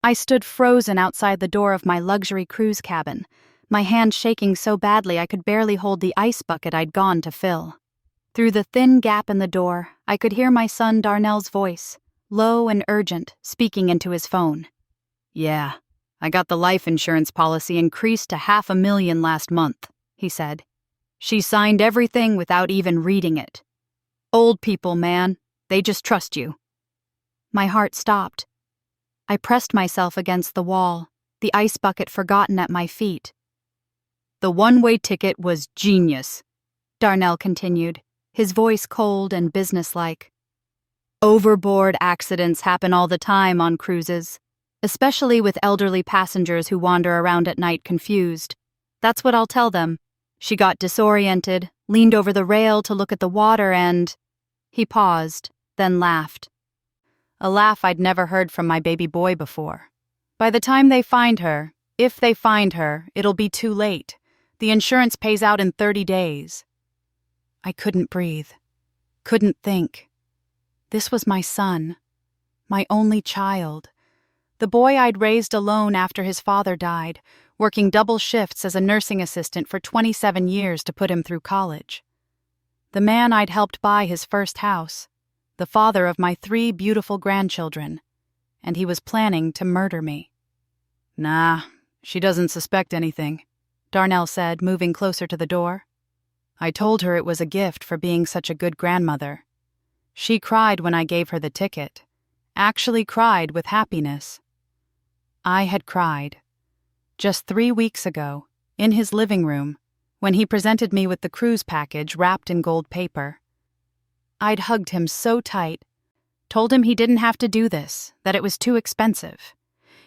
I stood frozen outside the door of my luxury cruise cabin, my hand shaking so badly I could barely hold the ice bucket I'd gone to fill. Through the thin gap in the door, I could hear my son Darnell's voice, low and urgent, speaking into his phone. "Yeah, I got the life insurance policy increased to $500,000 last month," he said. "She signed everything without even reading it. Old people, man, they just trust you." My heart stopped. I pressed myself against the wall, the ice bucket forgotten at my feet. "The one-way ticket was genius," Darnell continued, his voice cold and businesslike. "Overboard accidents happen all the time on cruises, especially with elderly passengers who wander around at night confused. That's what I'll tell them. She got disoriented, leaned over the rail to look at the water and—" He paused, then laughed. A laugh I'd never heard from my baby boy before. "By the time they find her, if they find her, it'll be too late. The insurance pays out in 30 days. I couldn't breathe, couldn't think. This was my son, my only child, the boy I'd raised alone after his father died, working double shifts as a nursing assistant for 27 years to put him through college. The man I'd helped buy his first house, the father of my 3 beautiful grandchildren, and he was planning to murder me. "Nah, she doesn't suspect anything," Darnell said, moving closer to the door. "I told her it was a gift for being such a good grandmother. She cried when I gave her the ticket, actually cried with happiness. I had cried. Just 3 weeks ago, in his living room, when he presented me with the cruise package wrapped in gold paper. I'd hugged him so tight, told him he didn't have to do this, that it was too expensive.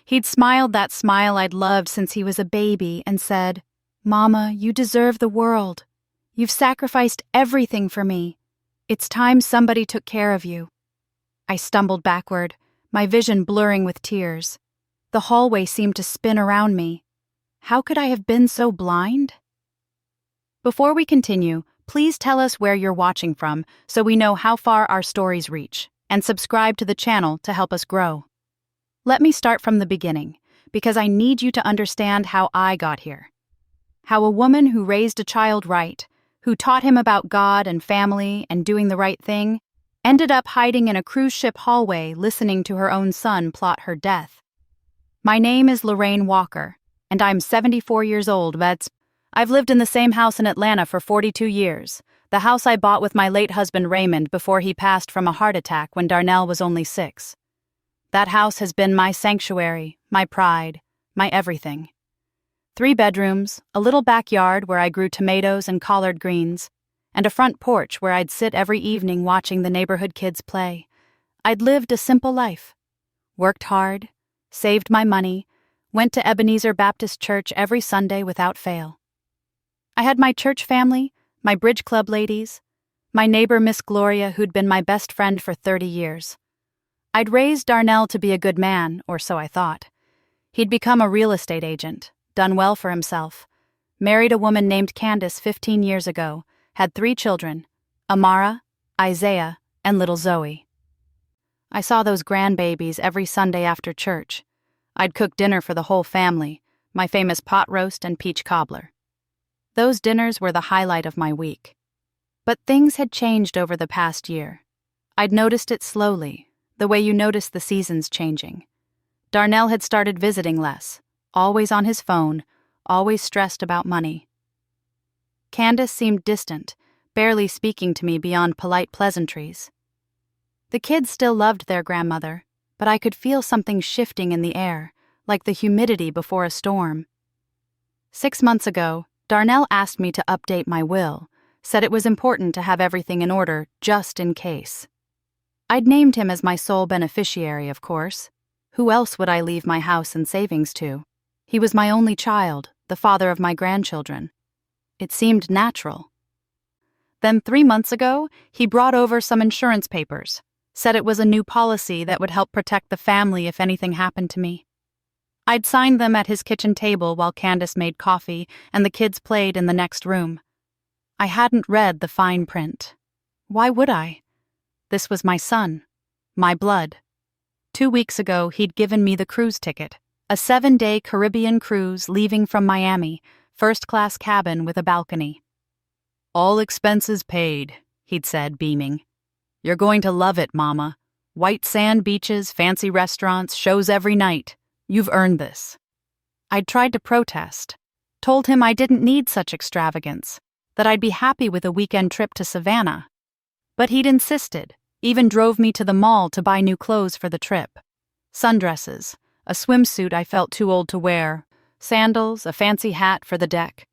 He'd smiled that smile I'd loved since he was a baby and said, 'Mama, you deserve the world. You've sacrificed everything for me. It's time somebody took care of you.' I stumbled backward, my vision blurring with tears. The hallway seemed to spin around me. How could I have been so blind? Before we continue, please tell us where you're watching from so we know how far our stories reach, and subscribe to the channel to help us grow. Let me start from the beginning, because I need you to understand how I got here. How a woman who raised a child right, who taught him about God and family and doing the right thing, ended up hiding in a cruise ship hallway listening to her own son plot her death. My name is Lorraine Walker, and I'm 74 years old, vets. I've lived in the same house in Atlanta for 42 years, the house I bought with my late husband Raymond before he passed from a heart attack when Darnell was only 6. That house has been my sanctuary, my pride, my everything. 3 bedrooms, a little backyard where I grew tomatoes and collard greens, and a front porch where I'd sit every evening watching the neighborhood kids play. I'd lived a simple life. Worked hard, saved my money, went to Ebenezer Baptist Church every Sunday without fail. I had my church family, my bridge club ladies, my neighbor Miss Gloria who'd been my best friend for 30 years. I'd raised Darnell to be a good man, or so I thought. He'd become a real estate agent, done well for himself, married a woman named Candace 15 years ago, had 3 children, Amara, Isaiah, and little Zoe. I saw those grandbabies every Sunday after church. I'd cook dinner for the whole family, my famous pot roast and peach cobbler. Those dinners were the highlight of my week. But things had changed over the past year. I'd noticed it slowly, the way you notice the seasons changing. Darnell had started visiting less, always on his phone, always stressed about money. Candace seemed distant, barely speaking to me beyond polite pleasantries. The kids still loved their grandmother, but I could feel something shifting in the air, like the humidity before a storm. 6 months ago, Darnell asked me to update my will, said it was important to have everything in order just in case. I'd named him as my sole beneficiary, of course. Who else would I leave my house and savings to? He was my only child, the father of my grandchildren. It seemed natural. Then 3 months ago, he brought over some insurance papers, said it was a new policy that would help protect the family if anything happened to me. I'd signed them at his kitchen table while Candace made coffee and the kids played in the next room. I hadn't read the fine print. Why would I? This was my son, my blood. 2 weeks ago, he'd given me the cruise ticket, a 7-day Caribbean cruise leaving from Miami, first-class cabin with a balcony. "All expenses paid," he'd said, beaming. "You're going to love it, Mama. White sand beaches, fancy restaurants, shows every night. You've earned this." I'd tried to protest, told him I didn't need such extravagance, that I'd be happy with a weekend trip to Savannah. But he'd insisted, even drove me to the mall to buy new clothes for the trip. Sundresses, a swimsuit I felt too old to wear, sandals, a fancy hat for the deck.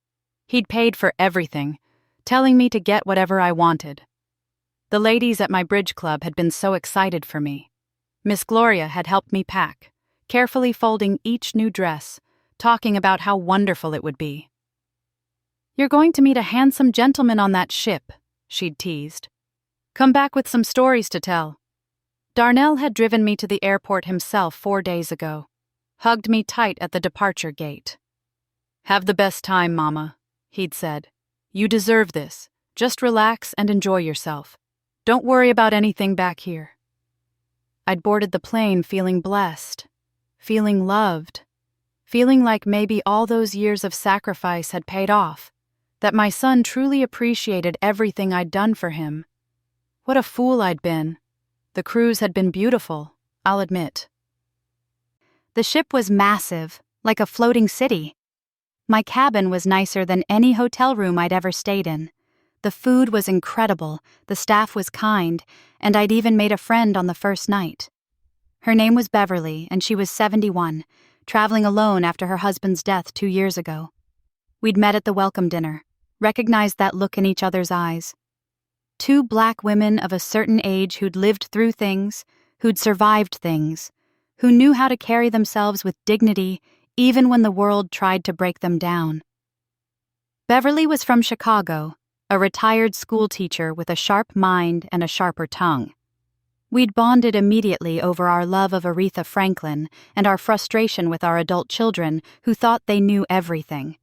He'd paid for everything, telling me to get whatever I wanted. The ladies at my bridge club had been so excited for me. Miss Gloria had helped me pack, carefully folding each new dress, talking about how wonderful it would be. "You're going to meet a handsome gentleman on that ship," she'd teased. "Come back with some stories to tell." Darnell had driven me to the airport himself 4 days ago, hugged me tight at the departure gate. "Have the best time, Mama," he'd said. "You deserve this. Just relax and enjoy yourself. Don't worry about anything back here." I'd boarded the plane feeling blessed, feeling loved, feeling like maybe all those years of sacrifice had paid off, that my son truly appreciated everything I'd done for him. What a fool I'd been. The cruise had been beautiful, I'll admit. The ship was massive, like a floating city. My cabin was nicer than any hotel room I'd ever stayed in. The food was incredible, the staff was kind, and I'd even made a friend on the first night. Her name was Beverly, and she was 71, traveling alone after her husband's death 2 years ago. We'd met at the welcome dinner, recognized that look in each other's eyes. 2 black women of a certain age who'd lived through things, who'd survived things, who knew how to carry themselves with dignity even when the world tried to break them down. Beverly was from Chicago, a retired school teacher with a sharp mind and a sharper tongue. We'd bonded immediately over our love of Aretha Franklin and our frustration with our adult children who thought they knew everything.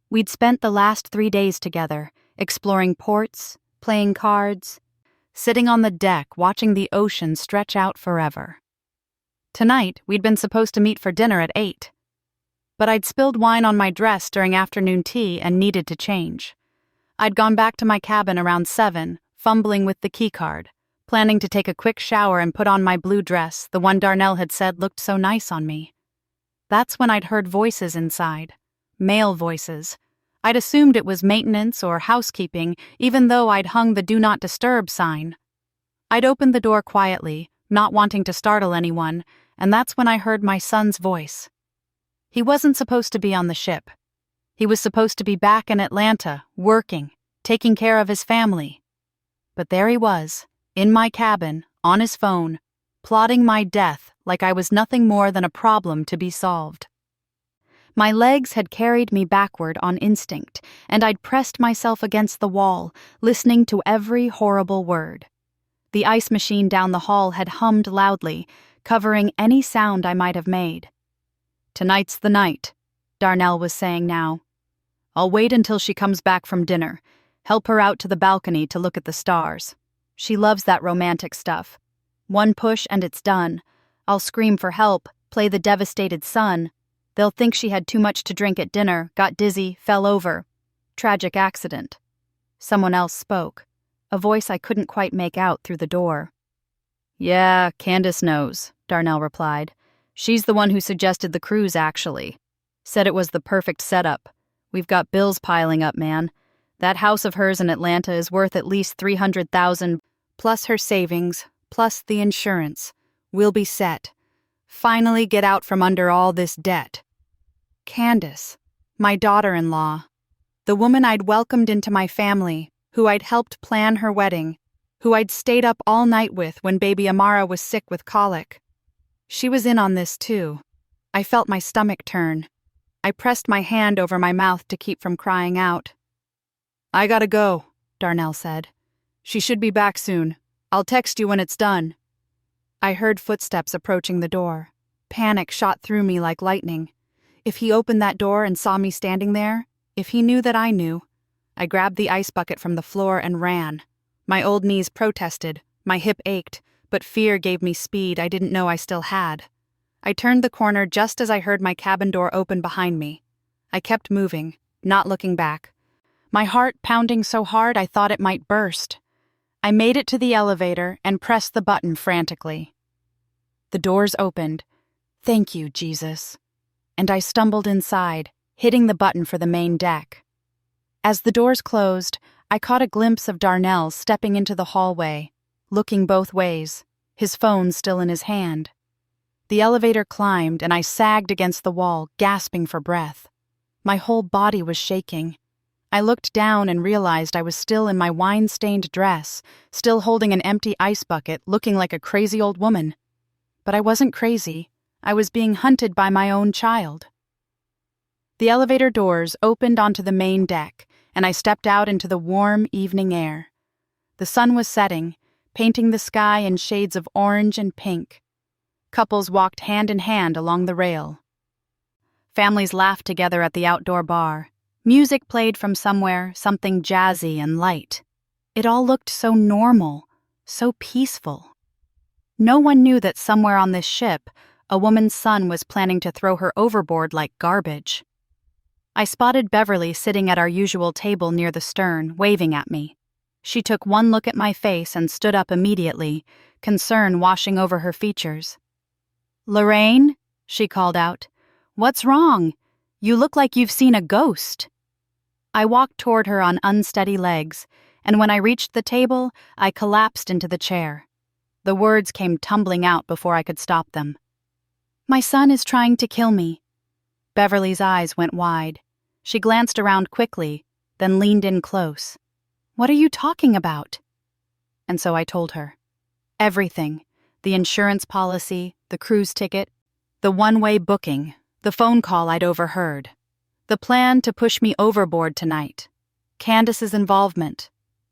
We'd spent the last 3 days together, exploring ports, playing cards, sitting on the deck watching the ocean stretch out forever. Tonight, we'd been supposed to meet for dinner at 8. But I'd spilled wine on my dress during afternoon tea and needed to change. I'd gone back to my cabin around 7, fumbling with the keycard, planning to take a quick shower and put on my blue dress, the one Darnell had said looked so nice on me. That's when I'd heard voices inside, male voices. I'd assumed it was maintenance or housekeeping, even though I'd hung the Do Not Disturb sign. I'd opened the door quietly, not wanting to startle anyone, and that's when I heard my son's voice. He wasn't supposed to be on the ship. He was supposed to be back in Atlanta, working, taking care of his family. But there he was, in my cabin, on his phone, plotting my death like I was nothing more than a problem to be solved. My legs had carried me backward on instinct, and I'd pressed myself against the wall, listening to every horrible word. The ice machine down the hall had hummed loudly, covering any sound I might have made. "Tonight's the night," Darnell was saying now. "I'll wait until she comes back from dinner, help her out to the balcony to look at the stars. She loves that romantic stuff. One push and it's done. I'll scream for help, play the devastated son. They'll think she had too much to drink at dinner, got dizzy, fell over. Tragic accident." Someone else spoke, a voice I couldn't quite make out through the door. "Yeah, Candace knows," Darnell replied. "She's the one who suggested the cruise, actually. Said it was the perfect setup. We've got bills piling up, man. That house of hers in Atlanta is worth at least $300,000, plus her savings, plus the insurance. We'll be set. Finally get out from under all this debt." Candace, my daughter-in-law, the woman I'd welcomed into my family, who I'd helped plan her wedding, who I'd stayed up all night with when baby Amara was sick with colic. She was in on this too. I felt my stomach turn. I pressed my hand over my mouth to keep from crying out. "I gotta go," Darnell said. "She should be back soon. I'll text you when it's done." I heard footsteps approaching the door. Panic shot through me like lightning. If he opened that door and saw me standing there, if he knew that I knew, I grabbed the ice bucket from the floor and ran. My old knees protested, my hip ached, but fear gave me speed I didn't know I still had. I turned the corner just as I heard my cabin door open behind me. I kept moving, not looking back. My heart pounding so hard I thought it might burst. I made it to the elevator and pressed the button frantically. The doors opened. Thank you, Jesus. And I stumbled inside, hitting the button for the main deck. As the doors closed, I caught a glimpse of Darnell stepping into the hallway, looking both ways, his phone still in his hand. The elevator climbed and I sagged against the wall, gasping for breath. My whole body was shaking. I looked down and realized I was still in my wine-stained dress, still holding an empty ice bucket, looking like a crazy old woman. But I wasn't crazy. I was being hunted by my own child. The elevator doors opened onto the main deck, and I stepped out into the warm evening air. The sun was setting, painting the sky in shades of orange and pink. Couples walked hand in hand along the rail. Families laughed together at the outdoor bar. Music played from somewhere, something jazzy and light. It all looked so normal, so peaceful. No one knew that somewhere on this ship, a woman's son was planning to throw her overboard like garbage. I spotted Beverly sitting at our usual table near the stern, waving at me. She took one look at my face and stood up immediately, concern washing over her features. "Lorraine," she called out, "what's wrong? You look like you've seen a ghost." I walked toward her on unsteady legs, and when I reached the table, I collapsed into the chair. The words came tumbling out before I could stop them. "My son is trying to kill me." Beverly's eyes went wide. She glanced around quickly, then leaned in close. "What are you talking about?" And so I told her. Everything. The insurance policy, the cruise ticket, the one-way booking, the phone call I'd overheard, the plan to push me overboard tonight, Candace's involvement,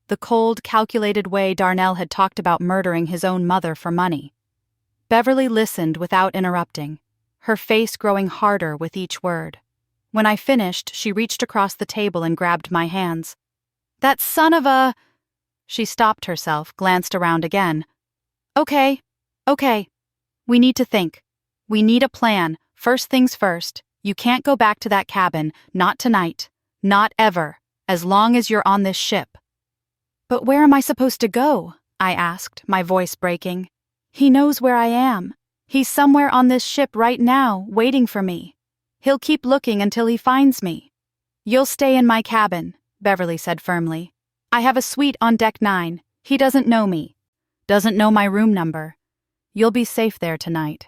the cold, calculated way Darnell had talked about murdering his own mother for money. Beverly listened without interrupting, her face growing harder with each word. When I finished, she reached across the table and grabbed my hands. "That son of a—" She stopped herself, glanced around again. Okay. We need to think. We need a plan. First things first. You can't go back to that cabin. Not tonight. Not ever. As long as you're on this ship." "But where am I supposed to go?" I asked, my voice breaking. "He knows where I am. He's somewhere on this ship right now, waiting for me. He'll keep looking until he finds me." "You'll stay in my cabin," Beverly said firmly. "I have a suite on deck 9. He doesn't know me. Doesn't know my room number. You'll be safe there tonight."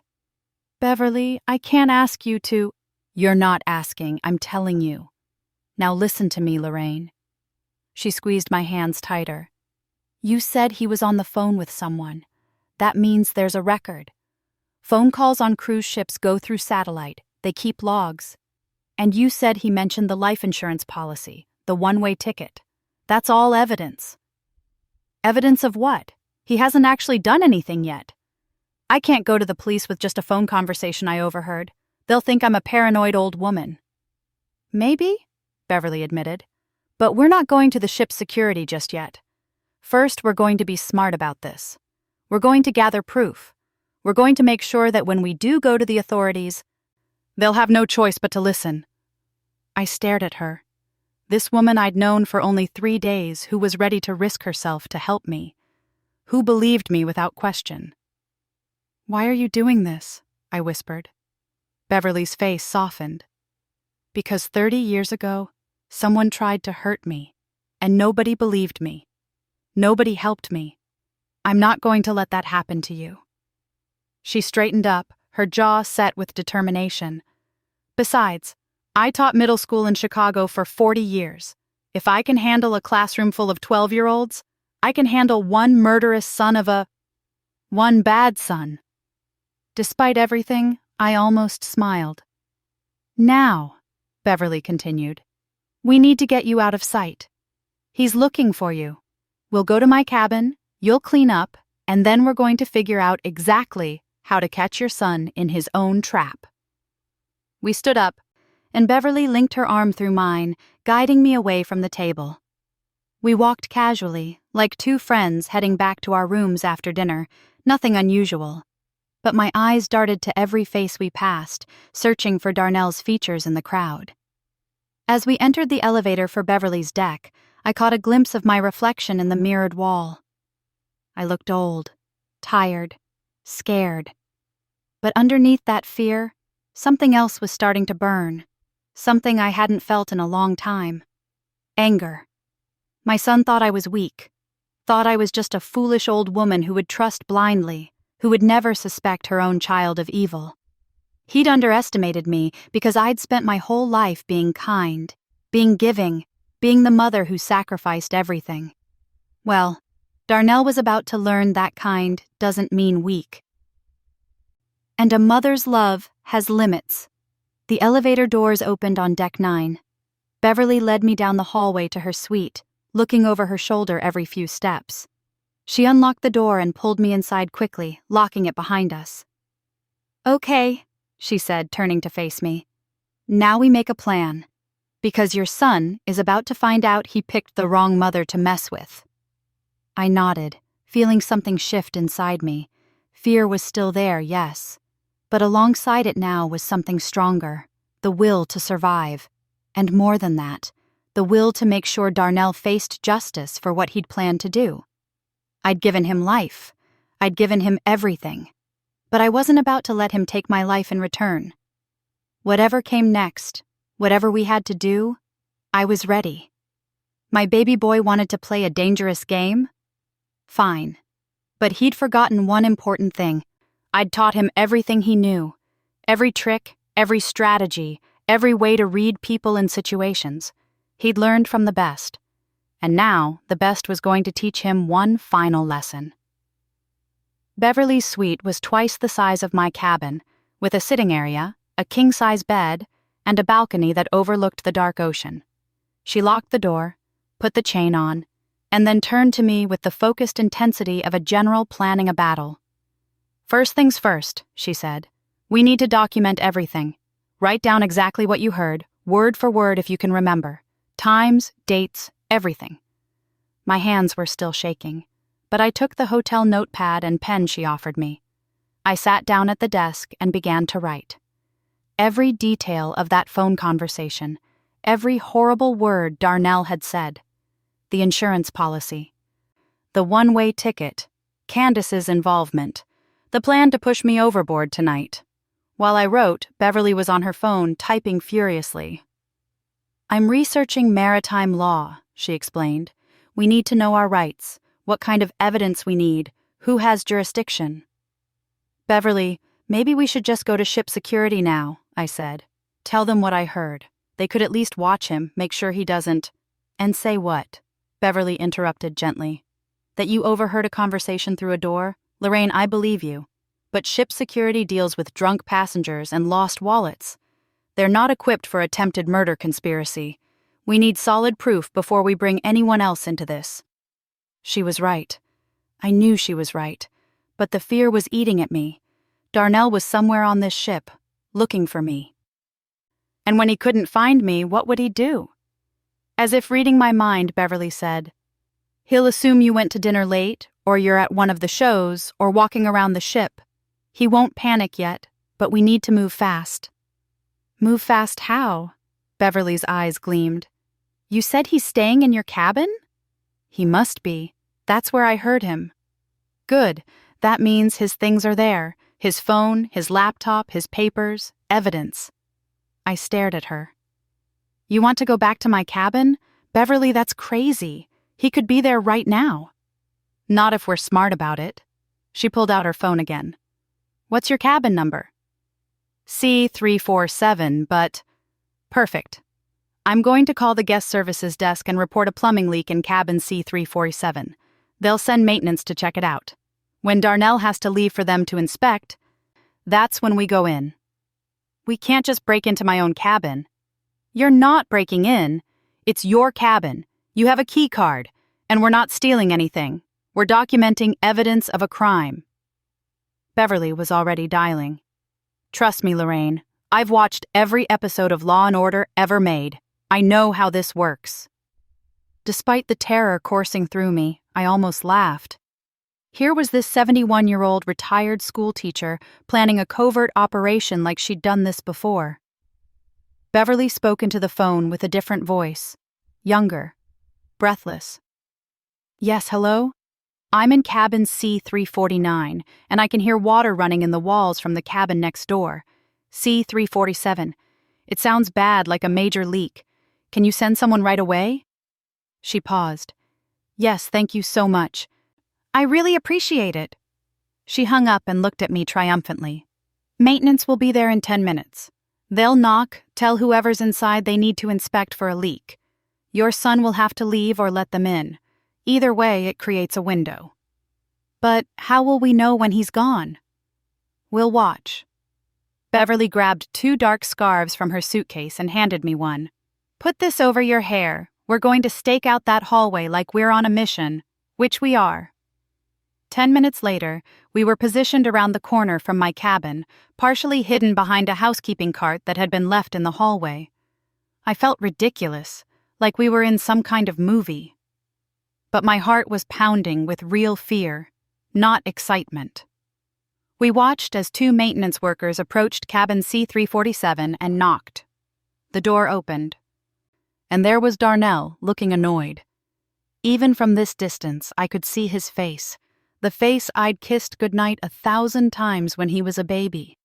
"Beverly, I can't ask you to—" "You're not asking, I'm telling you. Now listen to me, Lorraine." She squeezed my hands tighter. "You said he was on the phone with someone. That means there's a record. Phone calls on cruise ships go through satellite. They keep logs. And you said he mentioned the life insurance policy, the one-way ticket. That's all evidence." "Evidence of what? He hasn't actually done anything yet. I can't go to the police with just a phone conversation I overheard. They'll think I'm a paranoid old woman." "Maybe," Beverly admitted. "But we're not going to the ship's security just yet. First, we're going to be smart about this. We're going to gather proof. We're going to make sure that when we do go to the authorities, they'll have no choice but to listen." I stared at her. This woman I'd known for only 3 days who was ready to risk herself to help me. Who believed me without question. "Why are you doing this?" I whispered. Beverly's face softened. "Because 30 years ago, someone tried to hurt me, and nobody believed me. Nobody helped me. I'm not going to let that happen to you." She straightened up, her jaw set with determination. "Besides, I taught middle school in Chicago for 40 years. If I can handle a classroom full of 12-year-olds, I can handle one murderous son of a— one bad son." Despite everything, I almost smiled. "Now," Beverly continued, "we need to get you out of sight. He's looking for you. We'll go to my cabin, you'll clean up, and then we're going to figure out exactly how to catch your son in his own trap." We stood up, and Beverly linked her arm through mine, guiding me away from the table. We walked casually, like two friends heading back to our rooms after dinner, nothing unusual. But my eyes darted to every face we passed, searching for Darnell's features in the crowd. As we entered the elevator for Beverly's deck, I caught a glimpse of my reflection in the mirrored wall. I looked old, tired, scared. But underneath that fear, something else was starting to burn, something I hadn't felt in a long time. Anger. My son thought I was weak, thought I was just a foolish old woman who would trust blindly, who would never suspect her own child of evil. He'd underestimated me because I'd spent my whole life being kind, being giving, being the mother who sacrificed everything. Well, Darnell was about to learn that kind doesn't mean weak. And a mother's love has limits. The elevator doors opened on deck 9. Beverly led me down the hallway to her suite, looking over her shoulder every few steps. She unlocked the door and pulled me inside quickly, locking it behind us. "Okay," she said, turning to face me. "Now we make a plan. Because your son is about to find out he picked the wrong mother to mess with." I nodded, feeling something shift inside me. Fear was still there, yes. But alongside it now was something stronger, the will to survive. And more than that, the will to make sure Darnell faced justice for what he'd planned to do. I'd given him life. I'd given him everything. But I wasn't about to let him take my life in return. Whatever came next, whatever we had to do, I was ready. My baby boy wanted to play a dangerous game? Fine. But he'd forgotten one important thing. I'd taught him everything he knew. Every trick, every strategy, every way to read people and situations. He'd learned from the best. And now, the best was going to teach him one final lesson. Beverly's suite was twice the size of my cabin, with a sitting area, a king-size bed, and a balcony that overlooked the dark ocean. She locked the door, put the chain on, and then turned to me with the focused intensity of a general planning a battle. "First things first," she said. "We need to document everything. Write down exactly what you heard, word for word if you can remember. Times, dates, everything." My hands were still shaking, but I took the hotel notepad and pen she offered me. I sat down at the desk and began to write. Every detail of that phone conversation, every horrible word Darnell had said. The insurance policy. The one-way ticket. Candace's involvement. The plan to push me overboard tonight. While I wrote, Beverly was on her phone, typing furiously. "I'm researching maritime law," she explained. "We need to know our rights, what kind of evidence we need, who has jurisdiction." "Beverly, maybe we should just go to ship security now," I said. "Tell them what I heard. They could at least watch him, make sure he doesn't—" "And say what?" Beverly interrupted gently. "That you overheard a conversation through a door? Lorraine, I believe you. But ship security deals with drunk passengers and lost wallets. They're not equipped for attempted murder conspiracy. We need solid proof before we bring anyone else into this." She was right. I knew she was right. But the fear was eating at me. Darnell was somewhere on this ship, looking for me. And when he couldn't find me, what would he do? As if reading my mind, Beverly said, "He'll assume you went to dinner late, or you're at one of the shows, or walking around the ship. He won't panic yet, but we need to move fast." "Move fast how?" Beverly's eyes gleamed. "You said he's staying in your cabin?" "He must be. That's where I heard him." "Good. That means his things are there. His phone, his laptop, his papers, evidence." I stared at her. "You want to go back to my cabin? Beverly, that's crazy. He could be there right now." "Not if we're smart about it." She pulled out her phone again. "What's your cabin number?" C347, but... Perfect. I'm going to call the guest services desk and report a plumbing leak in cabin C347. They'll send maintenance to check it out. When Darnell has to leave for them to inspect, that's when we go in. We can't just break into my own cabin. You're not breaking in. It's your cabin. You have a key card, and we're not stealing anything. We're documenting evidence of a crime. Beverly was already dialing. "Trust me, Lorraine. I've watched every episode of Law & Order ever made. I know how this works." Despite the terror coursing through me, I almost laughed. Here was this 71-year-old retired schoolteacher planning a covert operation like she'd done this before. Beverly spoke into the phone with a different voice, younger, breathless. "Yes, hello? I'm in cabin C-349, and I can hear water running in the walls from the cabin next door. C-347. It sounds bad, like a major leak. Can you send someone right away?" She paused. "Yes, thank you so much. I really appreciate it." She hung up and looked at me triumphantly. "Maintenance will be there in 10 minutes. They'll knock, tell whoever's inside they need to inspect for a leak. Your son will have to leave or let them in. Either way, it creates a window." "But how will we know when he's gone?" "We'll watch." Beverly grabbed 2 dark scarves from her suitcase and handed me one. "Put this over your hair. We're going to stake out that hallway like we're on a mission," which we are. 10 minutes later, we were positioned around the corner from my cabin, partially hidden behind a housekeeping cart that had been left in the hallway. I felt ridiculous, like we were in some kind of movie. But my heart was pounding with real fear, not excitement. We watched as 2 maintenance workers approached cabin C-347 and knocked. The door opened. And there was Darnell, looking annoyed. Even from this distance, I could see his face. The face I'd kissed goodnight 1,000 times when he was a baby.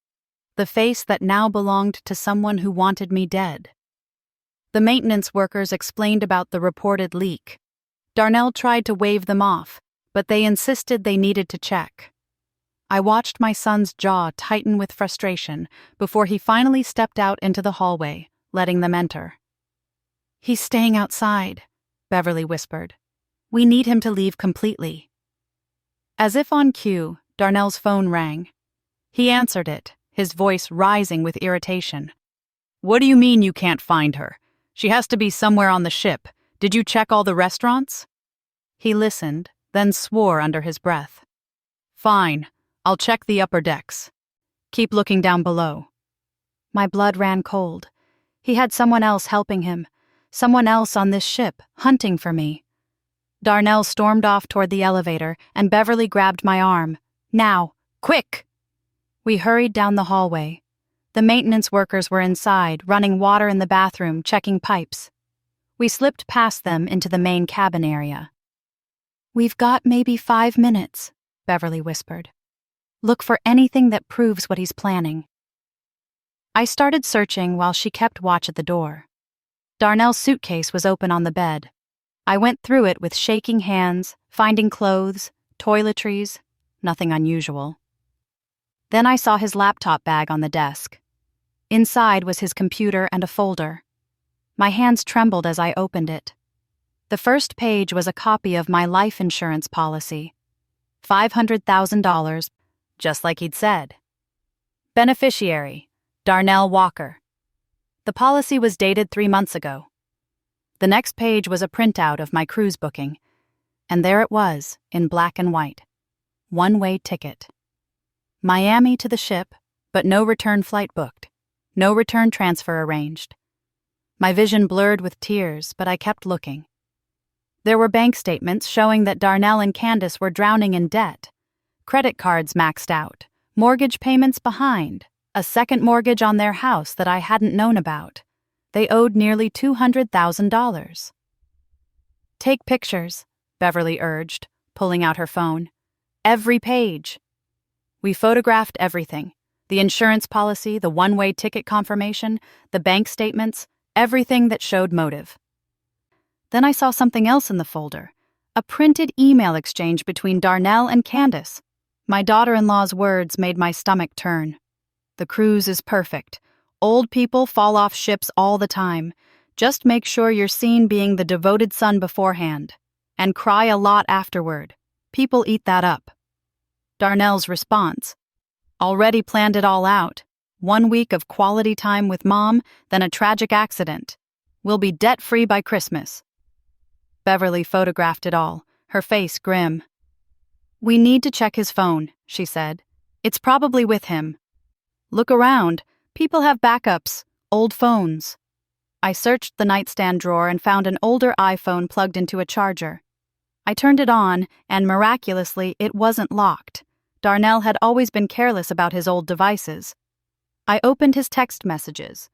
The face that now belonged to someone who wanted me dead. The maintenance workers explained about the reported leak. Darnell tried to wave them off, but they insisted they needed to check. I watched my son's jaw tighten with frustration before he finally stepped out into the hallway, letting them enter. "He's staying outside," Beverly whispered. "We need him to leave completely." As if on cue, Darnell's phone rang. He answered it, his voice rising with irritation. "What do you mean you can't find her? She has to be somewhere on the ship. Did you check all the restaurants?" He listened, then swore under his breath. "Fine, I'll check the upper decks. Keep looking down below." My blood ran cold. He had someone else helping him, someone else on this ship, hunting for me. Darnell stormed off toward the elevator, and Beverly grabbed my arm. "Now, quick!" We hurried down the hallway. The maintenance workers were inside, running water in the bathroom, checking pipes. We slipped past them into the main cabin area. "We've got maybe 5 minutes," Beverly whispered. "Look for anything that proves what he's planning." I started searching while she kept watch at the door. Darnell's suitcase was open on the bed. I went through it with shaking hands, finding clothes, toiletries, nothing unusual. Then I saw his laptop bag on the desk. Inside was his computer and a folder. My hands trembled as I opened it. The first page was a copy of my life insurance policy. $500,000, just like he'd said. Beneficiary, Darnell Walker. The policy was dated 3 months ago. The next page was a printout of my cruise booking, and there it was, in black and white. One-way ticket. Miami to the ship, but no return flight booked. No return transfer arranged. My vision blurred with tears, but I kept looking. There were bank statements showing that Darnell and Candace were drowning in debt. Credit cards maxed out, mortgage payments behind, a second mortgage on their house that I hadn't known about. They owed nearly $200,000. "Take pictures," Beverly urged, pulling out her phone. "Every page." We photographed everything. The insurance policy, the one-way ticket confirmation, the bank statements, everything that showed motive. Then I saw something else in the folder. A printed email exchange between Darnell and Candace. My daughter-in-law's words made my stomach turn. "The cruise is perfect. Old people fall off ships all the time. Just make sure you're seen being the devoted son beforehand. And cry a lot afterward. People eat that up." Darnell's response. "Already planned it all out. 1 week of quality time with Mom, then a tragic accident. We'll be debt-free by Christmas." Beverly photographed it all, her face grim. "We need to check his phone," she said. "It's probably with him. Look around. People have backups, old phones." I searched the nightstand drawer and found an older iPhone plugged into a charger. I turned it on, and miraculously, it wasn't locked. Darnell had always been careless about his old devices. I opened his text messages,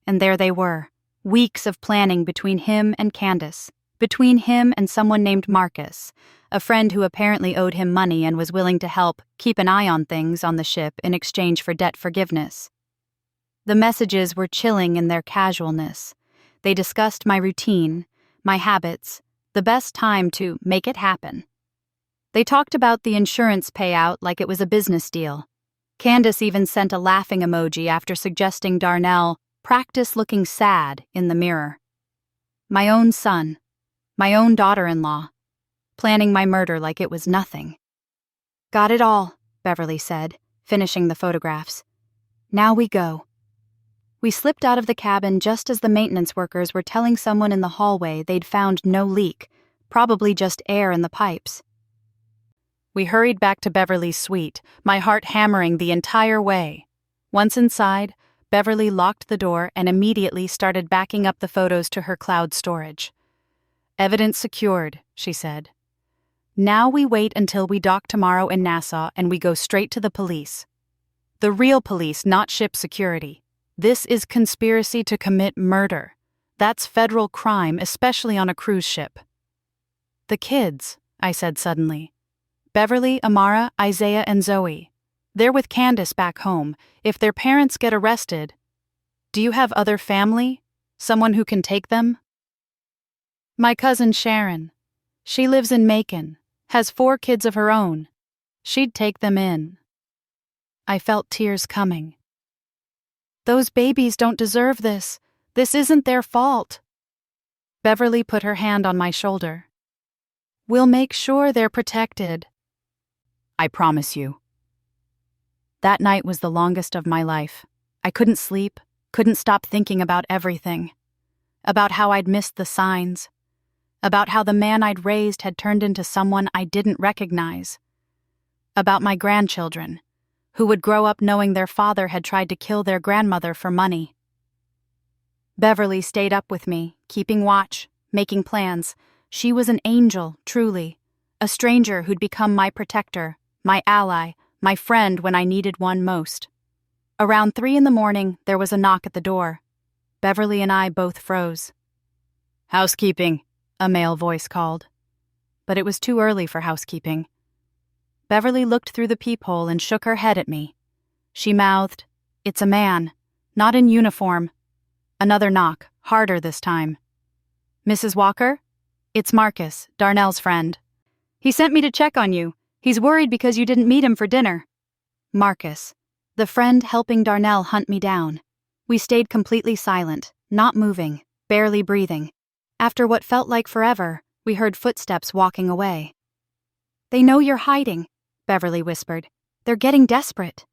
and there they were, weeks of planning between him and Candace, between him and someone named Marcus, a friend who apparently owed him money and was willing to help keep an eye on things on the ship in exchange for debt forgiveness. The messages were chilling in their casualness. They discussed my routine, my habits, the best time to make it happen. They talked about the insurance payout like it was a business deal. Candace even sent a laughing emoji after suggesting Darnell practice looking sad in the mirror. My own son, my own daughter-in-law, planning my murder like it was nothing. "Got it all," Beverly said, finishing the photographs. "Now we go." We slipped out of the cabin just as the maintenance workers were telling someone in the hallway they'd found no leak, probably just air in the pipes. We hurried back to Beverly's suite, my heart hammering the entire way. Once inside, Beverly locked the door and immediately started backing up the photos to her cloud storage. "Evidence secured," she said. "Now we wait until we dock tomorrow in Nassau and we go straight to the police. The real police, not ship security. This is conspiracy to commit murder. That's federal crime, especially on a cruise ship." "The kids," I said suddenly. "Beverly, Amara, Isaiah, and Zoe. They're with Candace back home. If their parents get arrested, do you have other family? Someone who can take them?" "My cousin Sharon. She lives in Macon, has 4 kids of her own. She'd take them in." I felt tears coming. "Those babies don't deserve this. This isn't their fault." Beverly put her hand on my shoulder. "We'll make sure they're protected. I promise you." That night was the longest of my life. I couldn't sleep, couldn't stop thinking about everything. About how I'd missed the signs. About how the man I'd raised had turned into someone I didn't recognize. About my grandchildren, who would grow up knowing their father had tried to kill their grandmother for money. Beverly stayed up with me, keeping watch, making plans. She was an angel, truly. A stranger who'd become my protector, my ally, my friend when I needed one most. Around 3 a.m, there was a knock at the door. Beverly and I both froze. "Housekeeping," a male voice called. But it was too early for housekeeping. Beverly looked through the peephole and shook her head at me. She mouthed, "It's a man, not in uniform." Another knock, harder this time. "Mrs. Walker? It's Marcus, Darnell's friend. He sent me to check on you. He's worried because you didn't meet him for dinner." Marcus, the friend helping Darnell hunt me down. We stayed completely silent, not moving, barely breathing. After what felt like forever, we heard footsteps walking away. "They know you're hiding," Beverly whispered. "They're getting desperate."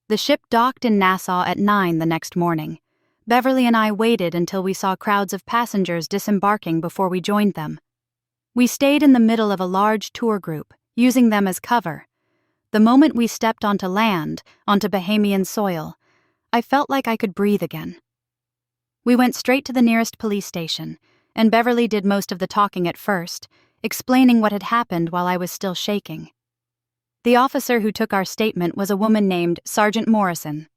The ship docked in Nassau at 9 the next morning. Beverly and I waited until we saw crowds of passengers disembarking before we joined them. We stayed in the middle of a large tour group, using them as cover. The moment we stepped onto land, onto Bahamian soil, I felt like I could breathe again. We went straight to the nearest police station, and Beverly did most of the talking at first, explaining what had happened while I was still shaking. The officer who took our statement was a woman named Sergeant Morrison.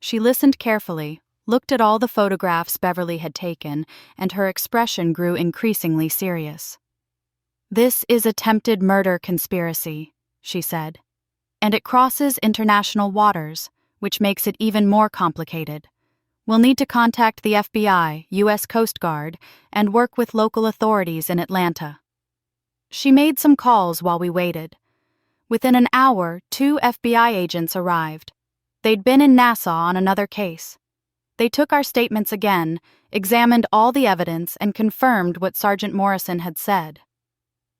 She listened carefully, looked at all the photographs Beverly had taken, and her expression grew increasingly serious. "This is attempted murder conspiracy," she said, "and it crosses international waters, which makes it even more complicated. We'll need to contact the FBI, U.S. Coast Guard, and work with local authorities in Atlanta." She made some calls while we waited. Within an hour, 2 FBI agents arrived. They'd been in Nassau on another case. They took our statements again, examined all the evidence, and confirmed what Sergeant Morrison had said.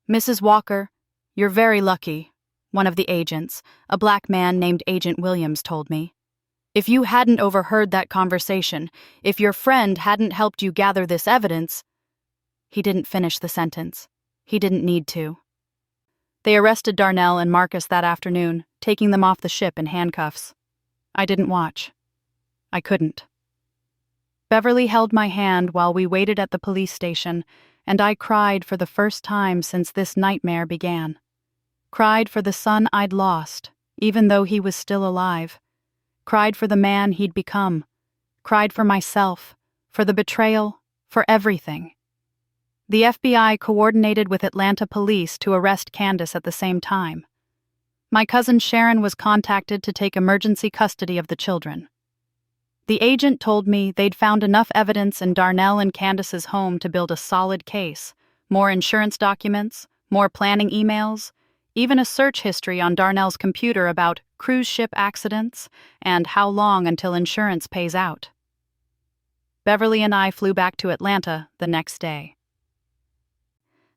"Mrs. Walker, you're very lucky," one of the agents, a black man named Agent Williams, told me. "If you hadn't overheard that conversation, if your friend hadn't helped you gather this evidence—" He didn't finish the sentence. He didn't need to. They arrested Darnell and Marcus that afternoon, taking them off the ship in handcuffs. I didn't watch. I couldn't. Beverly held my hand while we waited at the police station, and I cried for the first time since this nightmare began. Cried for the son I'd lost, even though he was still alive. Cried for the man he'd become. Cried for myself, for the betrayal, for everything. The FBI coordinated with Atlanta police to arrest Candace at the same time. My cousin Sharon was contacted to take emergency custody of the children. The agent told me they'd found enough evidence in Darnell and Candace's home to build a solid case, more insurance documents, more planning emails, even a search history on Darnell's computer about cruise ship accidents and how long until insurance pays out. Beverly and I flew back to Atlanta the next day.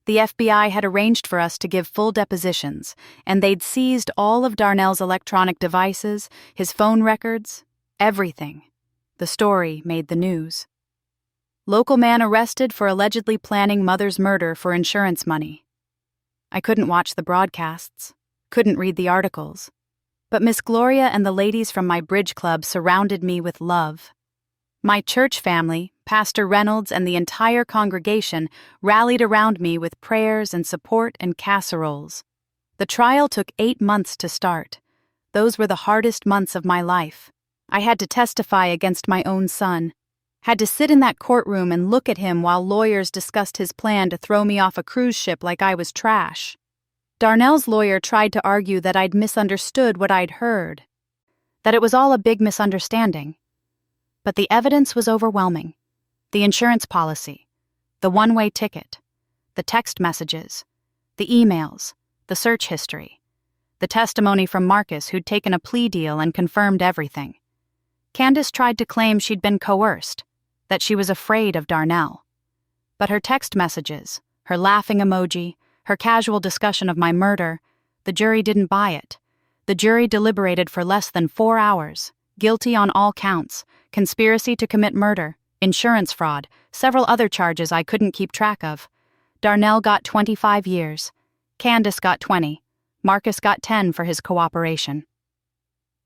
The FBI had arranged for us to give full depositions, and they'd seized all of Darnell's electronic devices, his phone records, everything. The story made the news. Local man arrested for allegedly planning mother's murder for insurance money. I couldn't watch the broadcasts, couldn't read the articles, but Miss Gloria and the ladies from my bridge club surrounded me with love. My church family, Pastor Reynolds and the entire congregation rallied around me with prayers and support and casseroles. The trial took 8 months to start. Those were the hardest months of my life. I had to testify against my own son, had to sit in that courtroom and look at him while lawyers discussed his plan to throw me off a cruise ship like I was trash. Darnell's lawyer tried to argue that I'd misunderstood what I'd heard, that it was all a big misunderstanding. But the evidence was overwhelming. The insurance policy, the one-way ticket, the text messages, the emails, the search history, the testimony from Marcus who'd taken a plea deal and confirmed everything. Candace tried to claim she'd been coerced, that she was afraid of Darnell. But her text messages, her laughing emoji, her casual discussion of my murder, the jury didn't buy it. The jury deliberated for less than 4 hours, guilty on all counts, conspiracy to commit murder, insurance fraud, several other charges I couldn't keep track of. Darnell got 25 years. Candace got 20. Marcus got 10 for his cooperation.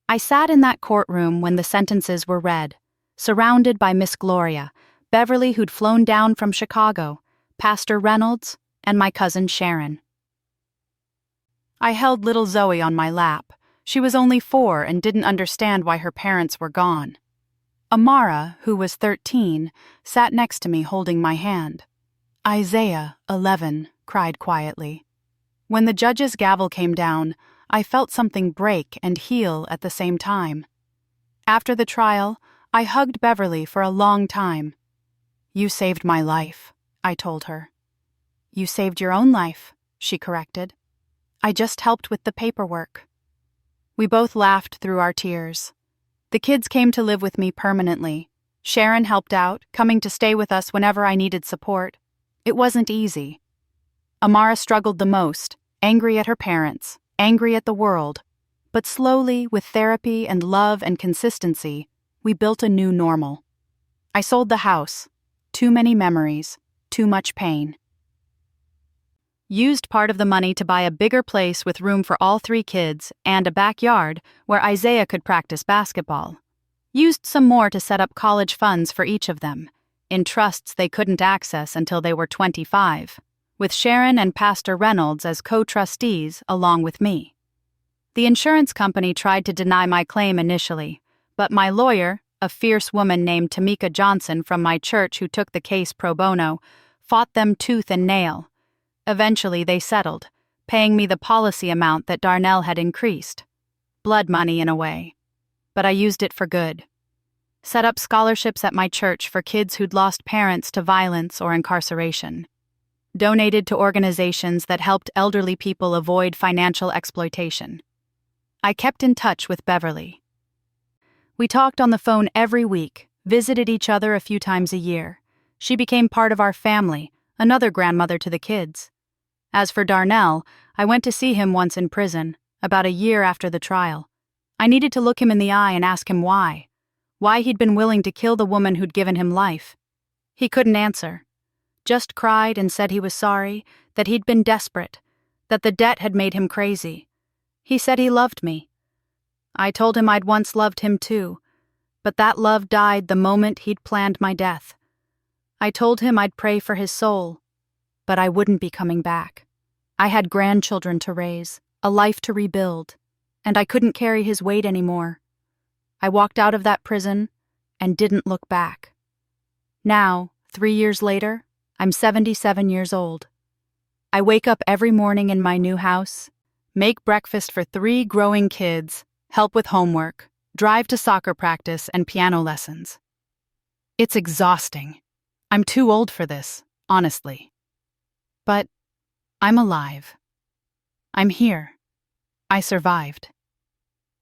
I sat in that courtroom when the sentences were read, surrounded by Miss Gloria, Beverly who'd flown down from Chicago, Pastor Reynolds, and my cousin Sharon. I held little Zoe on my lap. She was only 4 and didn't understand why her parents were gone. Amara, who was 13, sat next to me holding my hand. Isaiah, 11, cried quietly. When the judge's gavel came down, I felt something break and heal at the same time. After the trial, I hugged Beverly for a long time. "You saved my life," I told her. "You saved your own life," she corrected. "I just helped with the paperwork." We both laughed through our tears. The kids came to live with me permanently. Sharon helped out, coming to stay with us whenever I needed support. It wasn't easy. Amara struggled the most, angry at her parents, angry at the world. But slowly, with therapy and love and consistency, we built a new normal. I sold the house. Too many memories, too much pain. Used part of the money to buy a bigger place with room for all 3 kids and a backyard where Isaiah could practice basketball. Used some more to set up college funds for each of them, in trusts they couldn't access until they were 25, with Sharon and Pastor Reynolds as co-trustees along with me. The insurance company tried to deny my claim initially, but my lawyer, a fierce woman named Tamika Johnson from my church who took the case pro bono, fought them tooth and nail. Eventually they settled, paying me the policy amount that Darnell had increased. Blood money in a way. But I used it for good. Set up scholarships at my church for kids who'd lost parents to violence or incarceration. Donated to organizations that helped elderly people avoid financial exploitation. I kept in touch with Beverly. We talked on the phone every week, visited each other a few times a year. She became part of our family, another grandmother to the kids. As for Darnell, I went to see him once in prison, about a year after the trial. I needed to look him in the eye and ask him why he'd been willing to kill the woman who'd given him life. He couldn't answer. Just cried and said he was sorry, that he'd been desperate, that the debt had made him crazy. He said he loved me. I told him I'd once loved him too, but that love died the moment he'd planned my death. I told him I'd pray for his soul. but I wouldn't be coming back. I had grandchildren to raise, a life to rebuild, and I couldn't carry his weight anymore. I walked out of that prison and didn't look back. Now, 3 years later, I'm 77 years old. I wake up every morning in my new house, make breakfast for 3 growing kids, help with homework, drive to soccer practice and piano lessons. It's exhausting. I'm too old for this, honestly. But I'm alive. I'm here. I survived.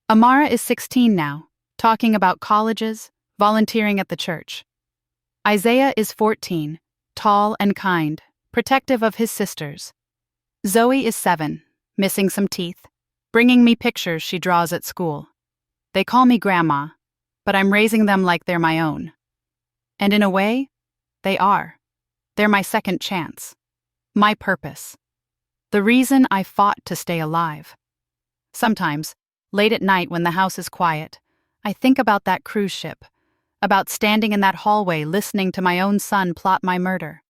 Amara is 16 now, talking about colleges, volunteering at the church. Isaiah is 14, tall and kind, protective of his sisters. Zoe is 7, missing some teeth, bringing me pictures she draws at school. They call me Grandma, but I'm raising them like they're my own. And in a way, they are. They're my second chance. My purpose. The reason I fought to stay alive. Sometimes, late at night when the house is quiet, I think about that cruise ship, about standing in that hallway listening to my own son plot my murder,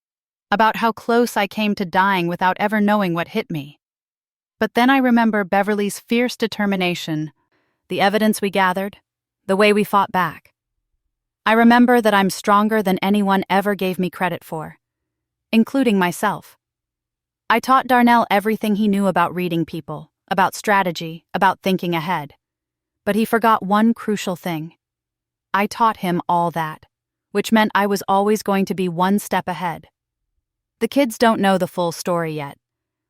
about how close I came to dying without ever knowing what hit me. But then I remember Beverly's fierce determination, the evidence we gathered, the way we fought back. I remember that I'm stronger than anyone ever gave me credit for, including myself. I taught Darnell everything he knew about reading people, about strategy, about thinking ahead. But he forgot one crucial thing. I taught him all that, which meant I was always going to be one step ahead. The kids don't know the full story yet.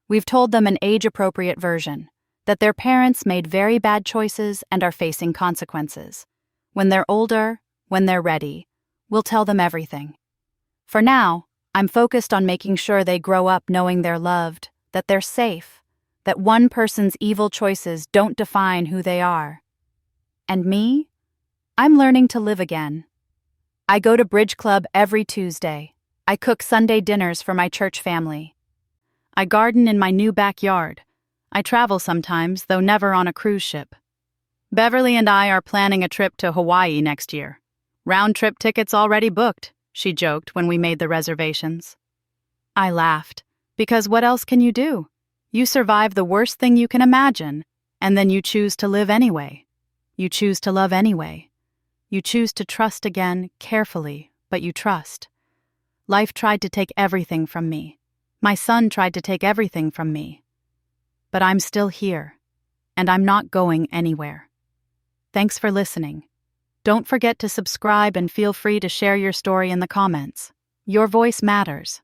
We've told them an age-appropriate version, that their parents made very bad choices and are facing consequences. When they're older, when they're ready, we'll tell them everything. For now, I'm focused on making sure they grow up knowing they're loved, that they're safe, that one person's evil choices don't define who they are. And me? I'm learning to live again. I go to bridge club every Tuesday. I cook Sunday dinners for my church family. I garden in my new backyard. I travel sometimes, though never on a cruise ship. Beverly and I are planning a trip to Hawaii next year. Round-trip tickets already booked, she joked when we made the reservations. I laughed, because what else can you do? You survive the worst thing you can imagine, and then you choose to live anyway. You choose to love anyway. You choose to trust again, carefully, but you trust. Life tried to take everything from me. My son tried to take everything from me. But I'm still here, and I'm not going anywhere. Thanks for listening. Don't forget to subscribe and feel free to share your story in the comments. Your voice matters.